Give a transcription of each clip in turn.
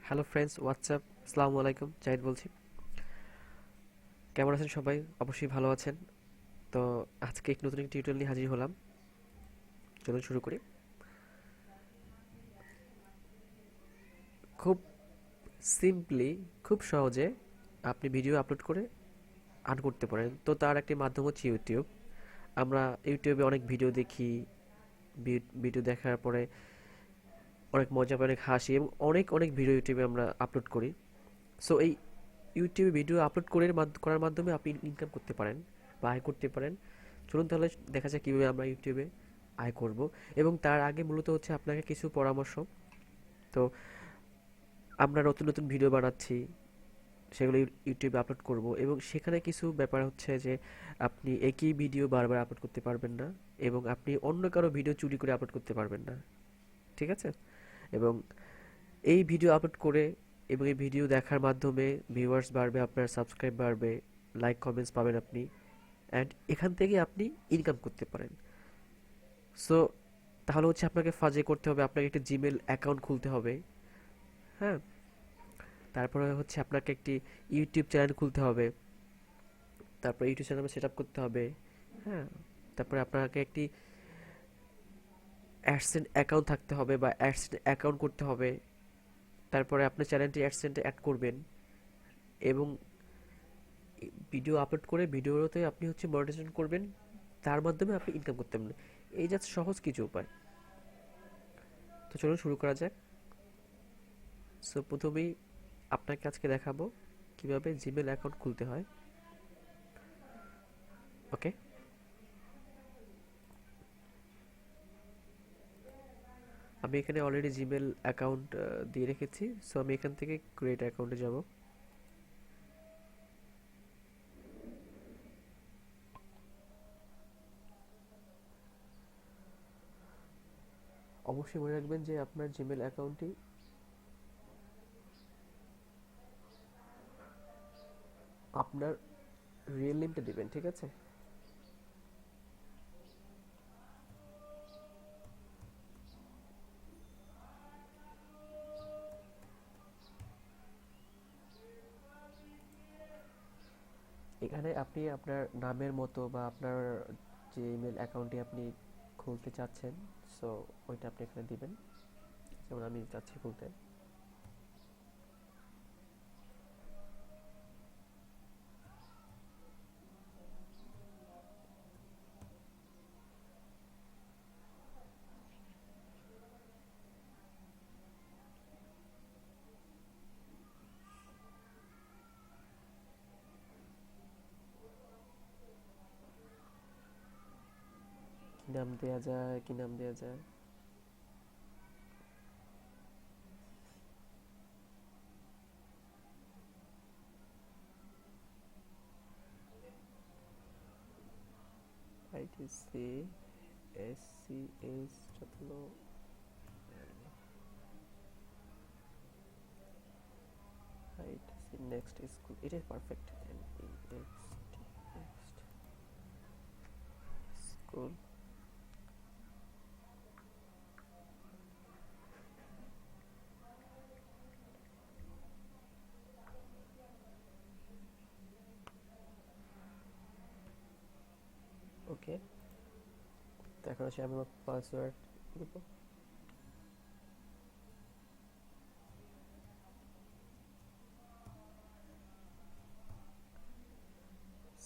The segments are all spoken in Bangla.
হ্যালো ফ্রেন্ডস, হোয়াটসঅ্যাপ, আসসালামু আলাইকুম, জাহিদ বলছি। কেমন আছেন সবাই? অবশ্যই ভালো আছেন। তো আজকে এক নতুন টিউটোরিয়াল নিয়ে হাজির হলাম। চলুন শুরু করি। খুব সিম্পলি, খুব সহজে আপনি ভিডিও আপলোড করে আর্ন করতে পারেন। তো তার একটি মাধ্যম হচ্ছে ইউটিউব। আমরা ইউটিউবে অনেক ভিডিও দেখি, ভিডিও দেখার পরে অনেক মজা পাই, অনেক হাসি এবং অনেক অনেক ভিডিও ইউটিউবে আমরা আপলোড করি। সো এই ইউটিউবে ভিডিও আপলোড করার মাধ্যমে আপনি ইনকাম করতে পারেন বা আয় করতে পারেন। চলুন তাহলে দেখা যাক কীভাবে আমরা ইউটিউবে আয় করব। এবং তার আগে মূলত হচ্ছে আপনাকে কিছু পরামর্শ। তো আমরা নতুন নতুন ভিডিও বানাচ্ছি, সেগুলো ইউটিউবে আপলোড করব এবং সেখানে কিছু ব্যাপার হচ্ছে যে আপনি একই ভিডিও বারবার আপলোড করতে পারবেন না এবং আপনি অন্য কারো ভিডিও চুরি করে আপলোড করতে পারবেন না। ঠিক আছে? এবং এই ভিডিও আপলোড করে এবং এই ভিডিও দেখার মাধ্যমে ভিউয়ার্স বাড়বে, আপনার সাবস্ক্রাইব বাড়বে, লাইক কমেন্টস পাবেন আপনি, অ্যান্ড এখান থেকে আপনি ইনকাম করতে পারেন। সো তাহলে হচ্ছে আপনাকে ফাজে করতে হবে, আপনাকে একটা জিমেল অ্যাকাউন্ট খুলতে হবে। হ্যাঁ, তারপরে হচ্ছে আপনাকে একটি ইউটিউব চ্যানেল খুলতে হবে, তারপরে ইউটিউব চ্যানেল সেট আপ করতে হবে। হ্যাঁ, তারপরে আপনাকে একটি অ্যাডসেন্ট অ্যাকাউন্ট থাকতে হবে বা অ্যাডসেন্ট অ্যাকাউন্ট করতে হবে। তারপরে আপনার চ্যানেলটি অ্যাডসেন্টে অ্যাড করবেন এবং ভিডিও আপলোড করে ভিডিওতে আপনি হচ্ছে মনিটাইজেশন করবেন। তার মাধ্যমে আপনি ইনকাম করতে পারবেন। এই জাস্ট সহজ কিছু উপায়। তো চলুন শুরু করা যাক। সো প্রথমেই আপনাকে আজকে দেখাবো কিভাবে জিমেল অ্যাকাউন্ট খুলতে হয়। ওকে, আমি এখানে অলরেডি জিমেল অ্যাকাউন্ট দিয়ে রেখেছি। সো আমি এখান থেকে ক্রিয়েট অ্যাকাউন্টে যাব। অবশ্যই মনে রাখবেন যে আপনার জিমেল অ্যাকাউন্টটি আপনার রিয়েল নেমটা দিবেন, ঠিক আছে? এখানে আপনি আপনার নামের মতো বা আপনার যে ইমেল অ্যাকাউন্টটি আপনি খুলতে চাচ্ছেন, সো ওইটা আপনি এখানে দিবেন। যেমন আমি চাচ্ছি খুলতে। কি নাম দেওয়া যায়, কি নাম দেওয়া যায়? আইটিসি এসসিএস যত্ন আইটিসি নেক্সট স্কুল, এটাই পারফেক্ট। Next school. ওকে, তো এখন হচ্ছে আমি আমার পাসওয়ার্ড দিব।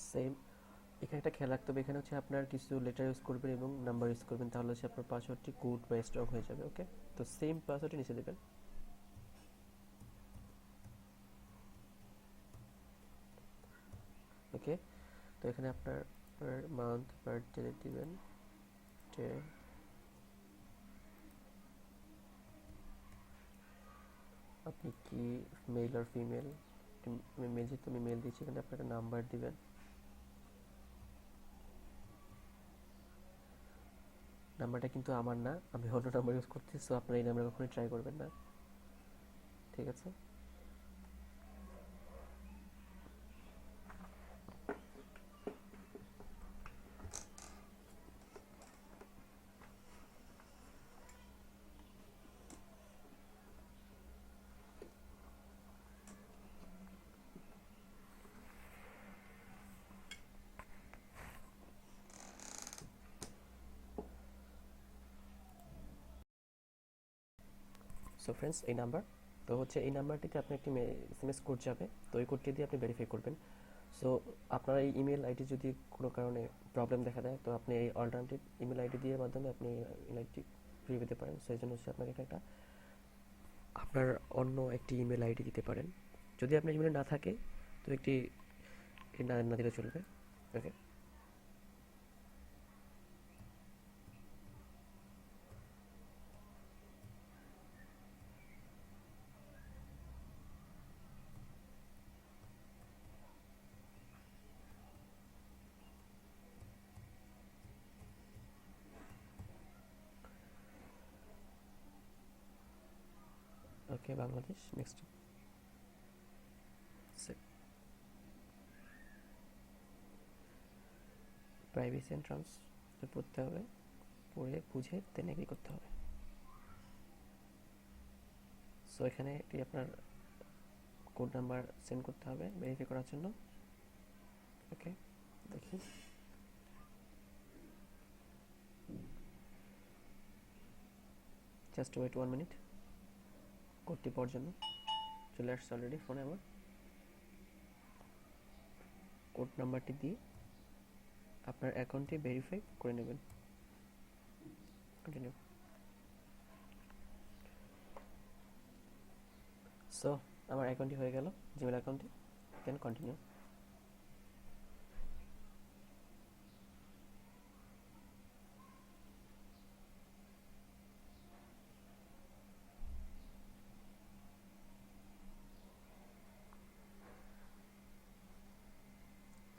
সেম, এখানে একটা খেয়াল রাখতে হবে, এখানে হচ্ছে আপনার কিছু লেটার ইউজ করবেন এবং নাম্বার ইউজ করবেন, তাহলে হচ্ছে আপনার পাসওয়ার্ডটি গুড বা স্ট্রং হয়ে যাবে। ওকে, তো সেম পাসওয়ার্ডটি নিচে দেবেন। ওকে, তো এখানে আপনার মান্থ বার্থডে দিবেন, ডে, আপনি কি মেল আর ফিমেল। আমি মেল, যেহেতু আমি মেল দিচ্ছি, এখানে আপনার একটা নাম্বার দিবেন। নাম্বারটা কিন্তু আমার না, আমি অন্য নাম্বার ইউজ করতেছি, সো আপনার এই নাম্বার কখনোই ট্রাই করবেন না, ঠিক আছে? সো ফ্রেন্ডস, এই নাম্বার, তো হচ্ছে এই নাম্বারটিতে আপনি একটি এসএমএস কোড যাবে, তো এই কোডটি দিয়ে আপনি ভেরিফাই করবেন। সো আপনার এই ইমেল আইডি যদি কোনো কারণে প্রবলেম দেখা দেয়, তো আপনি এই অল্টারনেটিভ ইমেল আইডি দিয়ে মাধ্যমে আপনি ইমেল আইডি ফিরে পেতে পারেন। সো এই জন্য হচ্ছে আপনাকে একটা আপনার অন্য একটি ইমেল আইডি দিতে পারেন। যদি আপনার ইমেল না থাকে তো একটি না না দিলে চলবে। Okay, okay Bangladesh, next. Privacy and terms পড়তে হবে, পড়ে বুঝে দেন এগ্রি করতে হবে। সো এখানে এটি আপনার কোড নাম্বার সেন্ড করতে হবে ভেরিফাই করার জন্য। ওকে, দেখি। জাস্ট ওয়েট 1 মিনিট, কোডটি পাওয়ার জন্য। চলে আসছে অলরেডি ফোনে আমার। কোড নাম্বারটি দিয়ে আপনার অ্যাকাউন্টটি ভেরিফাই করে নেবেন। কন্টিনিউ। সো আমার অ্যাকাউন্টটি হয়ে গেল, জিমেল অ্যাকাউন্টটি। দেন কন্টিনিউ।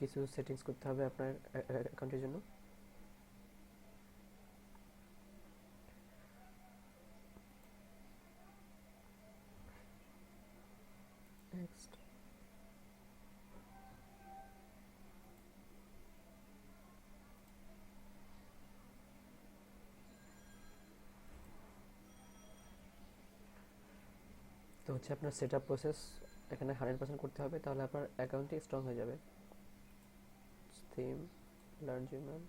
কিছু সেটিংস করতে হবে আপনার অ্যাকাউন্টের জন্য। নেক্সট। তো হচ্ছে আপনার সেট আপ প্রসেস এখানে 100% করতে হবে, তাহলে আপনার অ্যাকাউন্টটি স্ট্রং হয়ে যাবে। Theme, learn Gmail,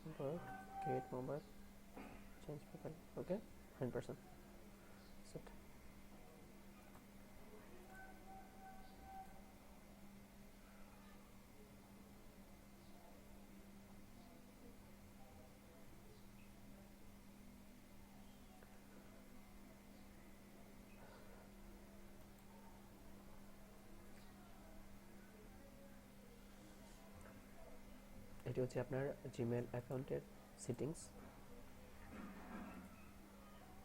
import, create mobile, change profile. Okay, 100% set. এটি হচ্ছে আপনার জিমেল অ্যাকাউন্টের সেটিংস।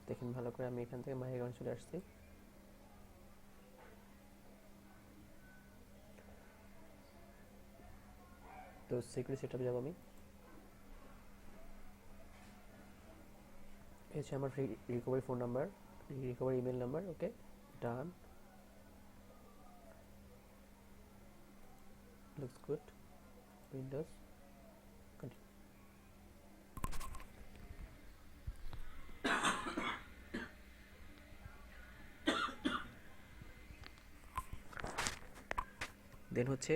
দেখুন ভালো করে, আমি এখান থেকে মাই অ্যাকাউন্ট চলে আসছি। তো সিকিউরিটি সেটআপ যাব আমি। এই হচ্ছে আমার free recovery phone number, recovery email number. Okay, done, looks good. Windows, continue. Then হচ্ছে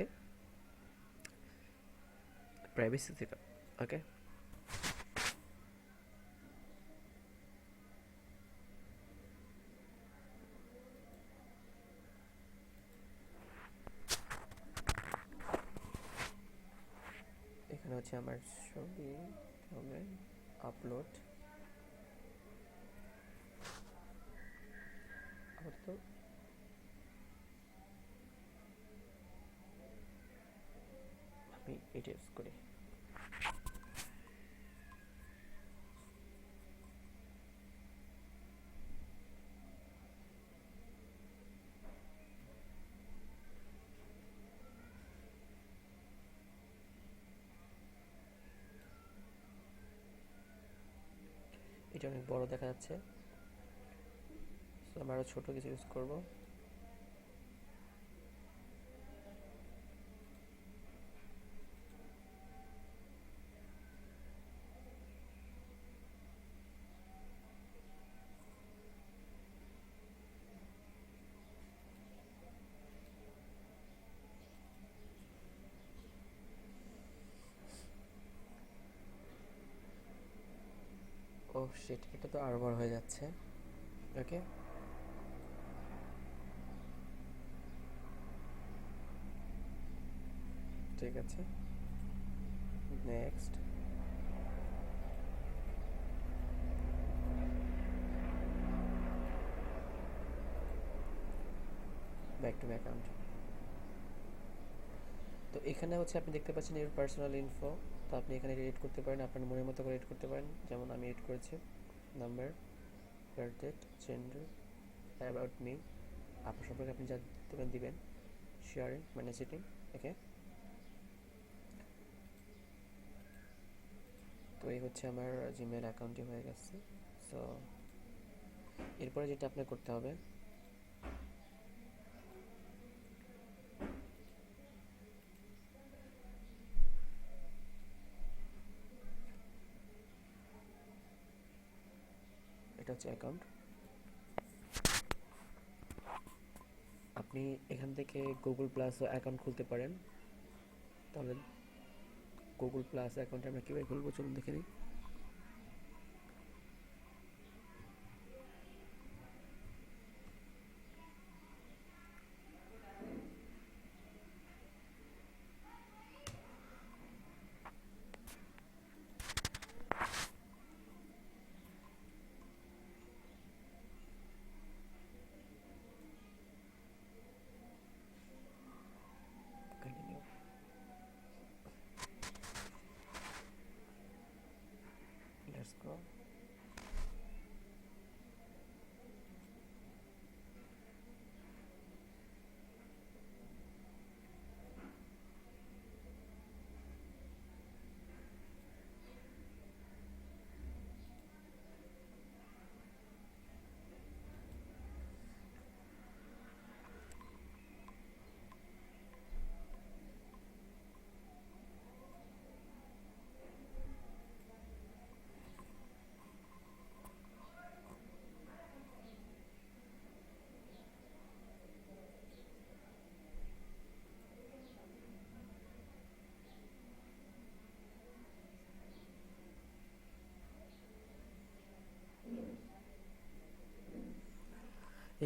প্রাইভেসি সেটআপ। ওকে, এখানে হচ্ছে আমার ছবি হবে, আপলোড। আপাতত আমি এটা ইউজ করি। এটা অনেক বড় দেখা যাচ্ছে, সো আমি আরও ছোটো কিছু ইউজ করবো। ও শিট, এটা তো আরও বড় হয়ে যাচ্ছে। ওকে, ঠিক আছে, next. Back to my account. তো এখানে হচ্ছে আপনি দেখতে পাচ্ছেন এর পার্সোনাল ইনফো। তো আপনি এখানে এডিট করতে পারেন, আপনার মনের মতো করে এডিট করতে পারেন। যেমন আমি এডিট করেছি number, birth date, gender, about me, আপনার সম্পর্কে আপনি যা দেবেন দিবেন, শেয়ারিং মানে সিটিং। ওকে, তো এই হচ্ছে আমার জিমেল অ্যাকাউন্টটি হয়ে গেছে। সো এরপরে যেটা আপনার করতে হবে, এটা হচ্ছে অ্যাকাউন্ট। আপনি এখান থেকে গুগল প্লাস অ্যাকাউন্ট খুলতে পারেন। তাহলে গুগল প্লাস অ্যাকাউন্ট আমরা কীভাবে খুলবো চলুন দেখে নিই। Continue. Let's go.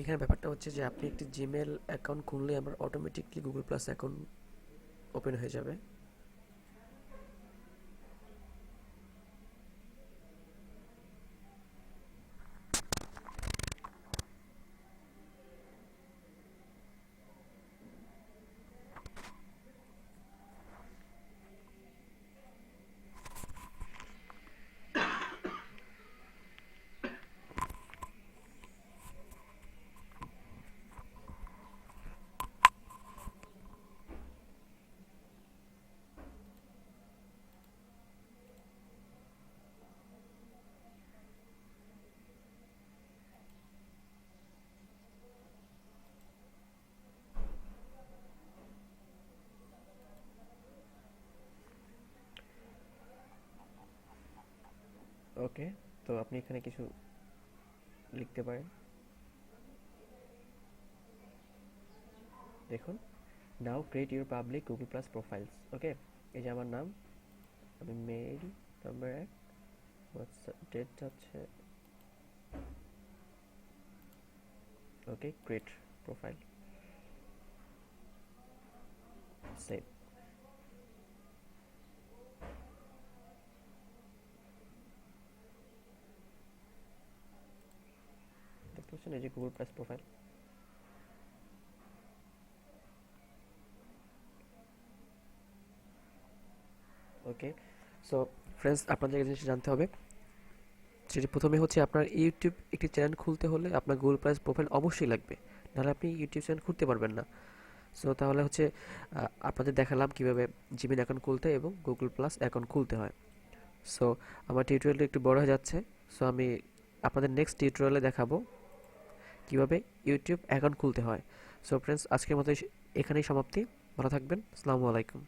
এখানে ব্যাপারটা হচ্ছে যে আপনি একটি জিমেল অ্যাকাউন্ট খুললে আমার automatically Google plus account open হয়ে যাবে। ওকে, তো আপনি এখানে কিছু লিখতে পারেন। দেখুন, now create your public Google plus profiles. Okay, এই যে আমার নাম, আমি মেল, নাম্বার 1, হোয়াটসঅ্যাপ, ডেট হচ্ছে, ওকে, ক্রিয়েট প্রোফাইল, সেভ। দেখতে পাচ্ছেন এই যে গুগল প্লাস প্রোফাইল। ওকে, সো ফ্রেন্ডস, আপনাদের এই জিনিসটা জানতে হবে, সেটি প্রথমে হচ্ছে আপনার ইউটিউব একটি চ্যানেল খুলতে হলে আপনার গুগল প্লাস প্রোফাইল অবশ্যই লাগবে, নাহলে আপনি ইউটিউব চ্যানেল খুলতে পারবেন না। সো তাহলে হচ্ছে আপনাদের দেখালাম কিভাবে জিমেল অ্যাকাউন্ট খুলতে এবং গুগল প্লাস অ্যাকাউন্ট খুলতে হয়। সো আমার টিউটোরিয়ালটা একটু বড় হয়ে যাচ্ছে। সো আমি আপনাদের নেক্সট টিউটোরিয়ালে দেখাবো কিভাবে ইউটিউব অ্যাকাউন্ট খুলতে হয়। সো ফ্রেন্ডস, আজকের মতো এখানেই সমাপ্তি। ভালো থাকবেন। আসসালামু আলাইকুম।